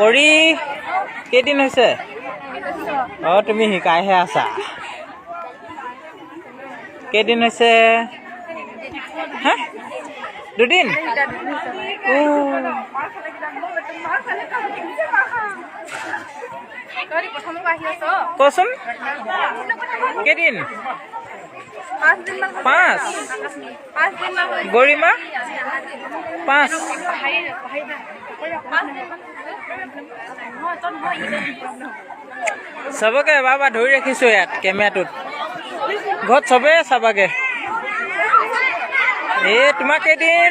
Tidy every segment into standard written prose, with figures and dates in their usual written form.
কৰি কেইদিন হৈছে? অঁ তুমি শিকাইহে আছা। কেইদিন হৈছে? হা দুদিন? কচোন কেইদিন? 5 গৰিমা 5 চবকে বাবা ধৰি ৰাখিছো ইয়াত কেমেৰাটোত ঘৰত চবে চাবাগে তোমাক কেইদিন?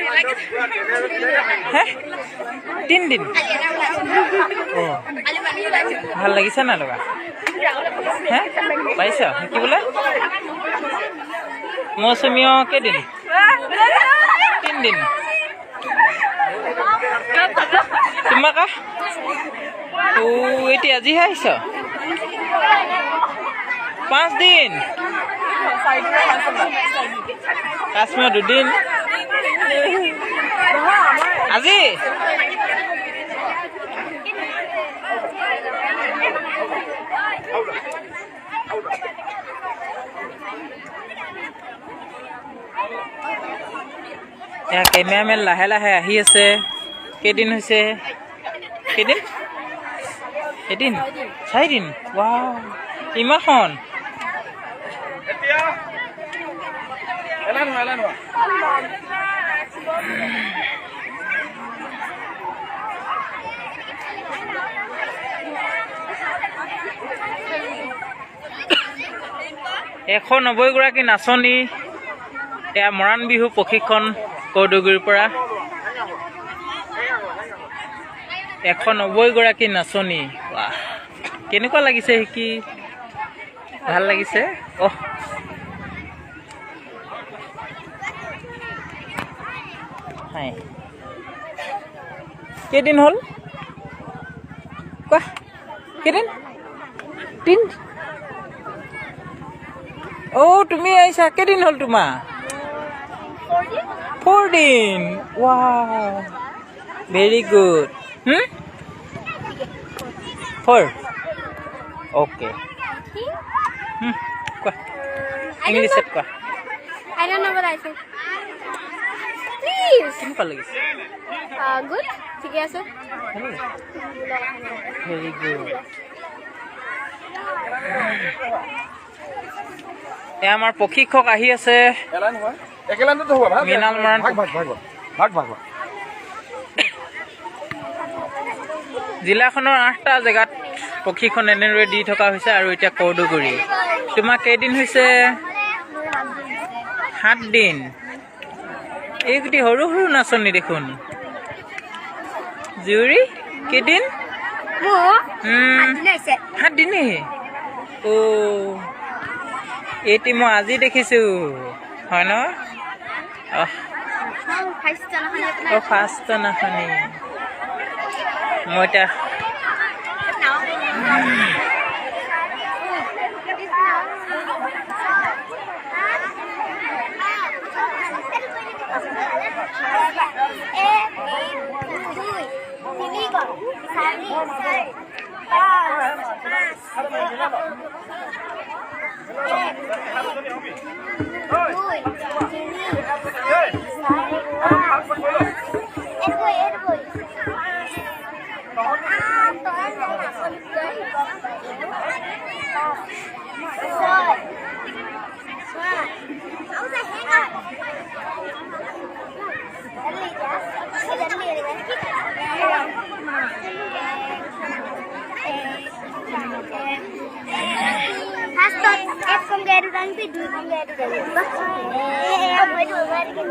3 দিন। ভাল লাগিছে না লগা? পাইছ শিকিবলৈ? মৌচুমীয় কেইদিন? 3 দিন। তোমাক এতিয়া আজিহে আহিছ? 5 দিন। কাশ্মীৰ 2 দিন। আজি কেমেৰামেন লাহে লাহে আহি আছে। কেইদিন হৈছে? কেইদিন? এদিন 4 দিন। ৱাও ইমানখন এশ 90 গৰাকী নাচনী এয়া মৰাণ বিহু প্ৰশিক্ষণ কৌদগুৰিৰ পৰা 190 গৰাকী নাচনী। বাহ কেনেকুৱা লাগিছে শিকি? ভাল লাগিছে? কেইদিন হ'ল কোৱা? কেইদিন? 3। তুমি আহিছা কেইদিন হ'ল তোমাৰ? 4 দিন। Wow very good. 4 অ'কে। কোৱা ইংলিছত কোৱা। I don't know what I said. Please. কেনেকুৱা লাগিছে? Good. ঠিকে আছে। Very good. এয়া আমাৰ প্ৰশিক্ষক আহি আছে। মৃণাল মৰাণ জিলাখনৰ 8টা জেগাত প্ৰশিক্ষণ এনেদৰে দি থকা হৈছে আৰু এতিয়া কৌদগুৰি। তোমাক কেইদিন হৈছে? 7 দিন। এই গোটেই সৰু সৰু নাচনী দেখোন। জুৰি কেইদিন? 7 দিনেই। এইটি মই আজি দেখিছোঁ হয় ন? ফাৰ্ষ্ট নাখনি মই এতিয়া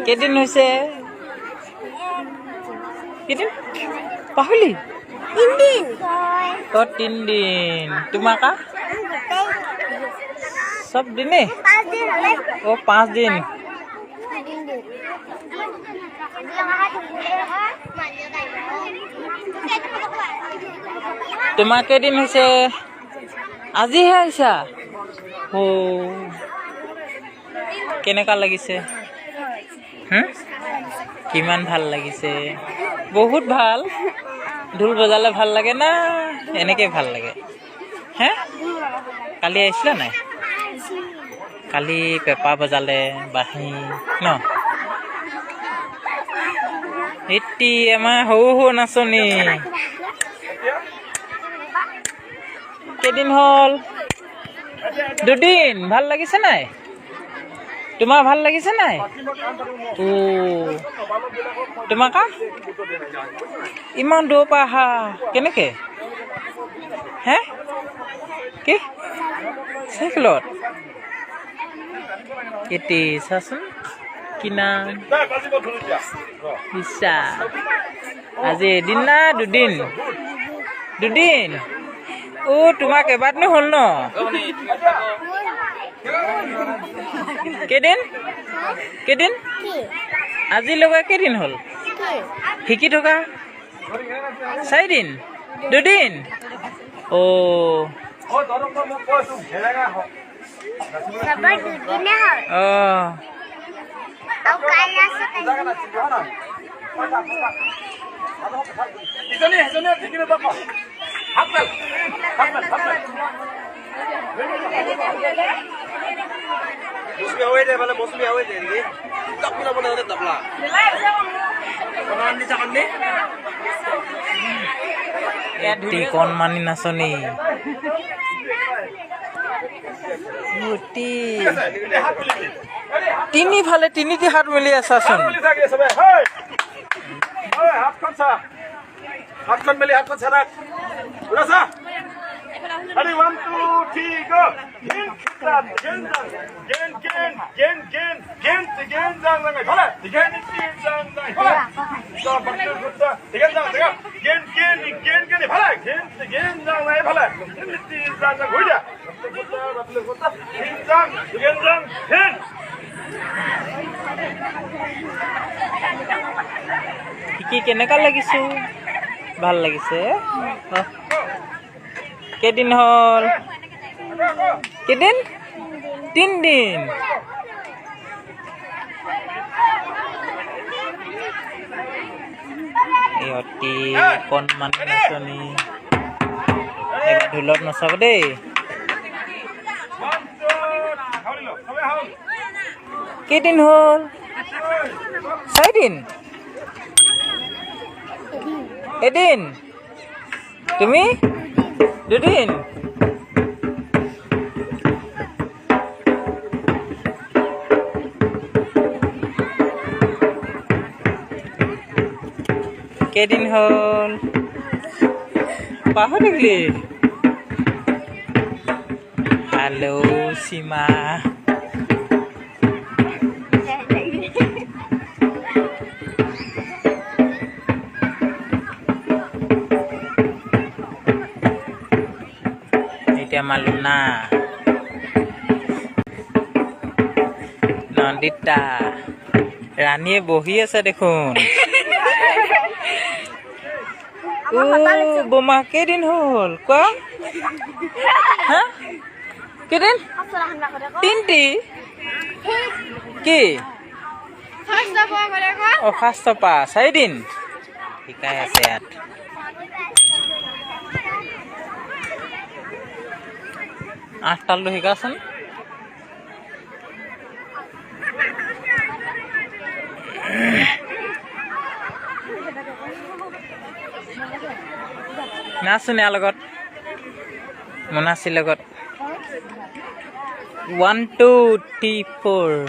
কেইদিন হৈছে? কেইদিন পাহৰিলি? 3 দিন। 3 দিন। তোমাক সব দিনে? 5 দিন। তোমাক কেইদিন হৈছে? আজিহে আহিছা? কেনেকুৱা লাগিছে? কিমান ভাল লাগিছে? বহুত ভাল। ঢোল বজালে ভাল লাগে না এনেকে ভাল লাগে হে কালি আহিছিলা নাই কালি পেপা বজালে বাঁহী ন এটি আমাৰ সৰু সৰু নাচনী কেইদিন হ'ল দুদিন ভাল লাগিছে নাই তোমাৰ ভাল লাগিছে নাই তোমাৰ কা ইমান দূৰৰ পৰা আহা কেনেকে হে কি চাইকেলত কেতি চাচোন কি নাম ইচ্ছা আজি এদিন না দুদিন দুদিন তোমাক এবাৰনো হ'ল ন কেইদিন কেইদিন আজিলৈকে কেইদিন হ'ল শিকি থকা 4 দিন দুদিন কণমানি নাচনী তিনিফালে তিনিটি হাত মেলি আছাচোন হাতখন মেলি হাতখন চাৰা উৰাছা Ready, 1, 2, 3, go. কি কেনেকা লাগিছে ভাল লাগিছে কেদিন হল কেদিন 3 দিন ইহতি কণমানি নাচনী এবাৰ ঢোলত নচাব দেই কেদিন হল 4 দিন এদিন তুমি দুদিন কেদিন হল পাহৰি গলি হেল্ল' সীমা এতিয়া মালুম না নন্দিতা ৰাণীয়ে বহি আছে দেখোন বোমা কেইদিন হ'ল কোৱা হা কেইদিন 3টি কি ফাৰ্ষ্টৰ পৰা 4 দিন শিকাই আছে ইয়াত আঠটালৈ শিকাচোন নাচোন ইয়াৰ লগত মনাচীৰ লগত 1 2 3 4